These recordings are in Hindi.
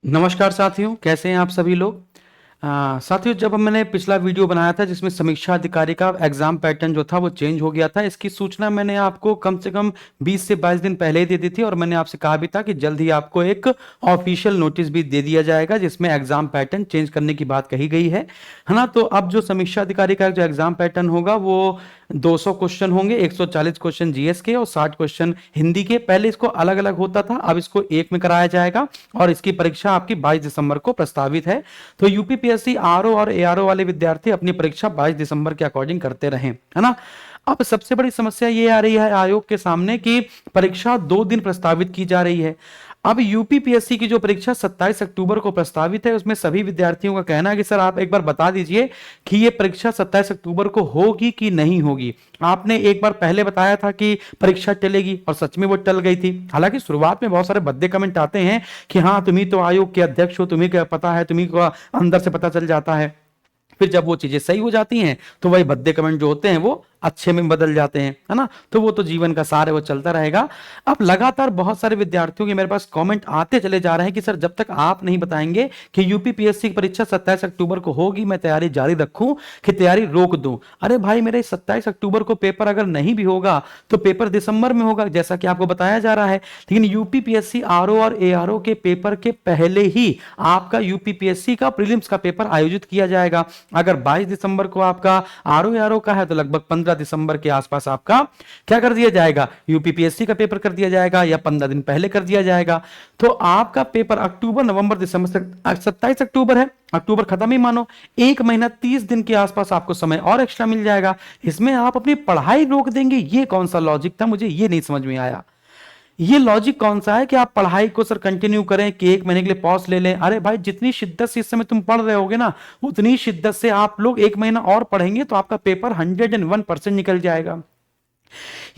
नमस्कार साथियों, कैसे हैं आप सभी लोग। साथियों, जब मैंने पिछला वीडियो बनाया था जिसमें समीक्षा अधिकारी का एग्जाम पैटर्न जो था वो चेंज हो गया था, इसकी सूचना मैंने आपको कम से कम 20 से 22 दिन पहले ही दे दी थी और मैंने आपसे कहा भी था कि जल्द ही आपको एक ऑफिशियल नोटिस भी दे दिया जाएगा जिसमें एग्जाम पैटर्न चेंज करने की बात कही गई है ना। तो अब जो समीक्षा अधिकारी का जो एग्जाम पैटर्न होगा वो 200 क्वेश्चन होंगे, 140 क्वेश्चन जीएस के और 60 क्वेश्चन हिंदी के। पहले इसको अलग अलग होता था, अब इसको एक में कराया जाएगा और इसकी परीक्षा आपकी 22 दिसंबर को प्रस्तावित है। तो यूपीपीएससी आरओ और एआरओ वाले विद्यार्थी अपनी परीक्षा 22 दिसंबर के अकॉर्डिंग करते रहें, है ना। अब सबसे बड़ी समस्या ये आ रही है आयोग के सामने कि परीक्षा 2 दिन प्रस्तावित की जा रही है। अब यूपीपीएससी की जो परीक्षा 27 अक्टूबर को प्रस्तावित है उसमें सभी विद्यार्थियों का कहना है कि सर आप एक बार बता दीजिए कि ये परीक्षा 27 अक्टूबर को होगी कि नहीं होगी। आपने एक बार पहले बताया था कि परीक्षा टलेगी और सच में वो टल गई थी। हालांकि शुरुआत में बहुत सारे भद्दे कमेंट आते हैं कि हाँ तुम ही तो आयोग के अध्यक्ष हो, तुम्ही क्या पता है, तुम्ही को अंदर से पता चल जाता है। फिर जब वो चीजें सही हो जाती हैं तो वही भद्दे कमेंट जो होते हैं वो अच्छे में बदल जाते हैं, है ना। तो वो तो जीवन का सार है, वो चलता रहेगा। अब लगातार बहुत सारे विद्यार्थियों के मेरे पास कमेंट आते चले जा रहे हैं कि सर जब तक आप नहीं बताएंगे कि यूपीपीएससी की परीक्षा 27 अक्टूबर को होगी मैं तैयारी जारी रखूं कि तैयारी रोक दूं। अरे भाई मेरे 27 अक्टूबर को पेपर अगर नहीं भी होगा तो पेपर दिसंबर में होगा जैसा कि आपको बताया जा रहा है। लेकिन यूपीपीएससी आरओ और एआरओ के पेपर के पहले ही आपका यूपीपीएससी का प्रीलिम्स का पेपर आयोजित किया जाएगा। अगर 22 दिसंबर को आपका आरओ एआरओ का है तो लगभग 15 दिसंबर के आसपास आपका क्या कर दिया जाएगा, यूपीपीएससी का पेपर कर दिया जाएगा या 15 दिन पहले कर दिया जाएगा। तो आपका पेपर अक्टूबर नवंबर दिसंबर तक 27 अक्टूबर है, अक्टूबर खत्म ही मानो, 1 महीना 30 दिन के आसपास आपको समय और एक्स्ट्रा मिल जाएगा। इसमें आप अपनी पढ़ाई रोक देंगे, ये कौन सा लॉजिक था, मुझे ये नहीं समझ में आया। ये लॉजिक कौन सा है कि आप पढ़ाई को सर कंटिन्यू करें कि 1 महीने के लिए पॉज ले लें। अरे भाई जितनी शिद्दत से इस समय तुम पढ़ रहे होगे ना उतनी शिद्दत से आप लोग 1 महीना और पढ़ेंगे तो आपका पेपर 101% निकल जाएगा।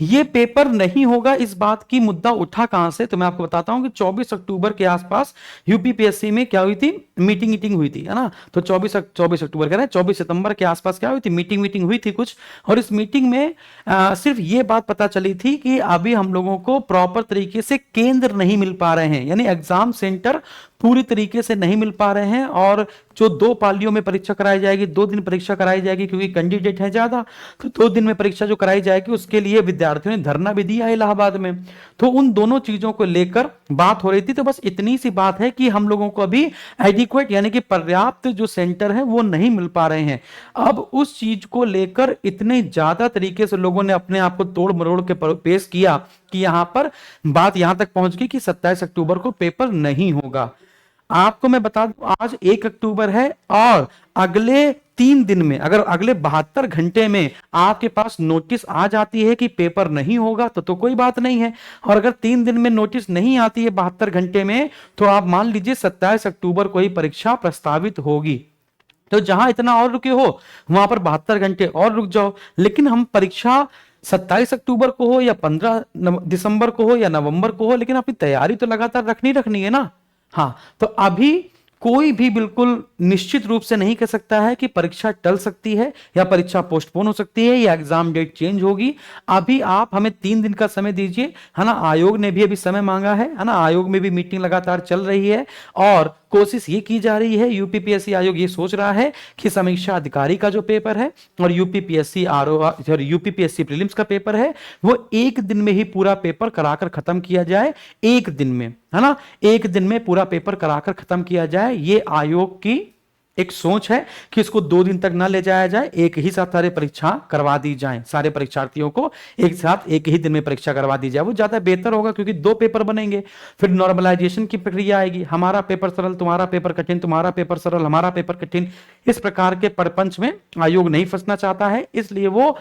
ये पेपर नहीं होगा इस बात की मुद्दा उठा कहां से, तो मैं आपको बताता हूं कि 24 अक्टूबर के आसपास यूपीपीएससी में क्या हुई थी, मीटिंग हुई थी, है ना। तो 24 अक्टूबर कह रहे हैं 24 सितंबर के आसपास क्या हुई थी, मीटिंग हुई थी कुछ। और इस मीटिंग में सिर्फ ये बात पता चली थी कि अभी हम लोगों को प्रॉपर तरीके से केंद्र नहीं मिल पा रहे हैं, यानी एग्जाम सेंटर पूरी तरीके से नहीं मिल पा रहे हैं। और जो 2 पालियों में परीक्षा कराई जाएगी, 2 दिन परीक्षा कराई जाएगी क्योंकि कैंडिडेट है ज्यादा, तो 2 दिन में परीक्षा जो कराई जाएगी उसके लिए विद्यार्थियों ने धरना भी दिया इलाहाबाद में। तो उन दोनों चीजों को लेकर बात हो रही थी। तो बस इतनी सी बात है कि हम लोगों को अभी एडिक्वेट यानी कि पर्याप्त जो सेंटर है वो नहीं मिल पा रहे हैं। अब उस चीज को लेकर इतने ज्यादा तरीके से लोगों ने अपने आप को तोड़ मरोड़ के पेश किया कि यहां पर बात यहां तक पहुंच गई कि 27 अक्टूबर को पेपर नहीं होगा। आपको मैं बता दूं आज 1 अक्टूबर है और अगले 3 दिन में अगर अगले 72 घंटे में आपके पास नोटिस आ जाती है कि पेपर नहीं होगा तो कोई बात नहीं है। और अगर 3 दिन में नोटिस नहीं आती है 72 घंटे में तो आप मान लीजिए 27 अक्टूबर को ही परीक्षा प्रस्तावित होगी। तो जहां इतना और रुके हो वहां पर 72 घंटे और रुक जाओ। लेकिन हम परीक्षा 27 अक्टूबर को हो या 15 दिसंबर को हो या नवंबर को हो, लेकिन अपनी तैयारी तो लगातार रखनी है ना। हाँ, तो अभी कोई भी बिल्कुल निश्चित रूप से नहीं कह सकता है कि परीक्षा टल सकती है या परीक्षा पोस्टपोन हो सकती है या एग्जाम डेट चेंज होगी। अभी आप हमें 3 दिन का समय दीजिए, है ना। आयोग ने भी अभी समय मांगा है ना। आयोग में भी मीटिंग लगातार चल रही है और कोशिश ये की जा रही है, यूपीपीएससी आयोग ये सोच रहा है कि समीक्षा अधिकारी का जो पेपर है और यूपीपीएससी आरओ और यूपीपीएससी प्रीलिम्स का पेपर है वो 1 दिन में ही पूरा पेपर कराकर खत्म किया जाए। 1 दिन में, है ना, 1 दिन में पूरा पेपर कराकर खत्म किया जाए। ये आयोग की एक सोच है कि इसको 2 दिन तक ना ले जाया जाए, एक ही साथ सारे परीक्षा करवा दी जाए, सारे परीक्षार्थियों को एक साथ एक ही दिन में परीक्षा करवा दी जाए। वो ज्यादा बेहतर होगा क्योंकि 2 पेपर बनेंगे, फिर नॉर्मलाइजेशन की प्रक्रिया आएगी, हमारा पेपर सरल तुम्हारा पेपर कठिन, तुम्हारा पेपर सरल हमारा पेपर कठिन। इस प्रकार के प्रपंच में आयोग नहीं फंसना चाहता है, इसलिए वो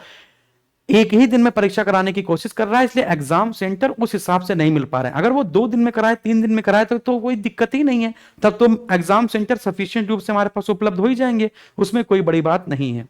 एक ही दिन में परीक्षा कराने की कोशिश कर रहा है। इसलिए एग्जाम सेंटर उस हिसाब से नहीं मिल पा रहे हैं। अगर वो 2 दिन में कराए, 3 दिन में कराए तो कोई दिक्कत ही नहीं है, तब तो एग्जाम सेंटर सफिशिएंट रूप से हमारे पास उपलब्ध हो ही जाएंगे, उसमें कोई बड़ी बात नहीं है।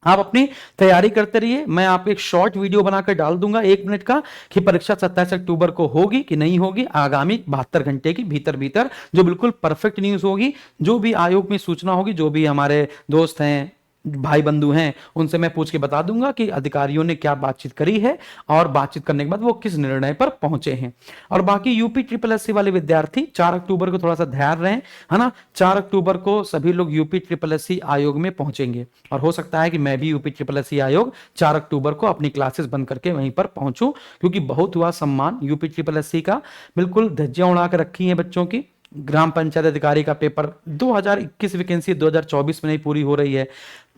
आप अपनी तैयारी करते रहिए। मैं आपको एक शॉर्ट वीडियो बनाकर डाल दूंगा 1 मिनट का कि परीक्षा 27 अक्टूबर को होगी कि नहीं होगी, आगामी 72 घंटे की भीतर जो बिल्कुल परफेक्ट न्यूज होगी, जो भी आयोग में सूचना होगी, जो भी हमारे दोस्त हैं भाई बंधु हैं उनसे मैं पूछ के बता दूंगा कि अधिकारियों ने क्या बातचीत करी है और बातचीत करने के बाद वो किस निर्णय पर पहुंचे हैं। और बाकी यूपी ट्रिपल एससी वाले विद्यार्थी 4 अक्टूबर को थोड़ा सा ध्यान रहें, है ना। 4 अक्टूबर को सभी लोग यूपी ट्रिपल एससी आयोग में पहुंचेंगे और हो सकता है कि मैं भी यूपी ट्रिपल एससी आयोग 4 अक्टूबर को अपनी क्लासेस बंद करके वहीं पर पहुंचूं, क्योंकि बहुत हुआ सम्मान यूपी ट्रिपल एससी का। बिल्कुल धज्जियां उड़ा कर रखी हैं बच्चों की। ग्राम पंचायत अधिकारी का पेपर 2021 वैकेंसी 2024 में नहीं पूरी हो रही है,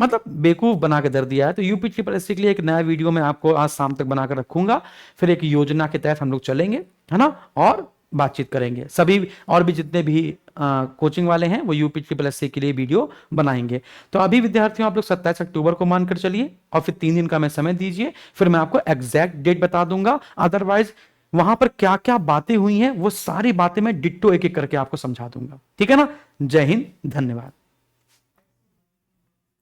मतलब बेवकूफ बना के दर दिया है। तो यूपी ट्रिपल एससी के लिए एक नया वीडियो मैं आपको आज शाम तक बनाकर रखूंगा, फिर एक योजना के तहत हम लोग चलेंगे, है ना, और बातचीत करेंगे। सभी और भी जितने भी कोचिंग वाले हैं वो यूपी ट्रिपल एससी के लिए वीडियो बनाएंगे। तो अभी विद्यार्थियों आप लोग 27 अक्टूबर को मानकर चलिए और फिर 3 दिन का मैं समय दीजिए, फिर मैं आपको एग्जैक्ट डेट बता दूंगा। अदरवाइज वहां पर क्या क्या बातें हुई हैं वो सारी बातें मैं डिट्टो एक एक करके आपको समझा दूंगा। ठीक है ना। जय हिंद, धन्यवाद।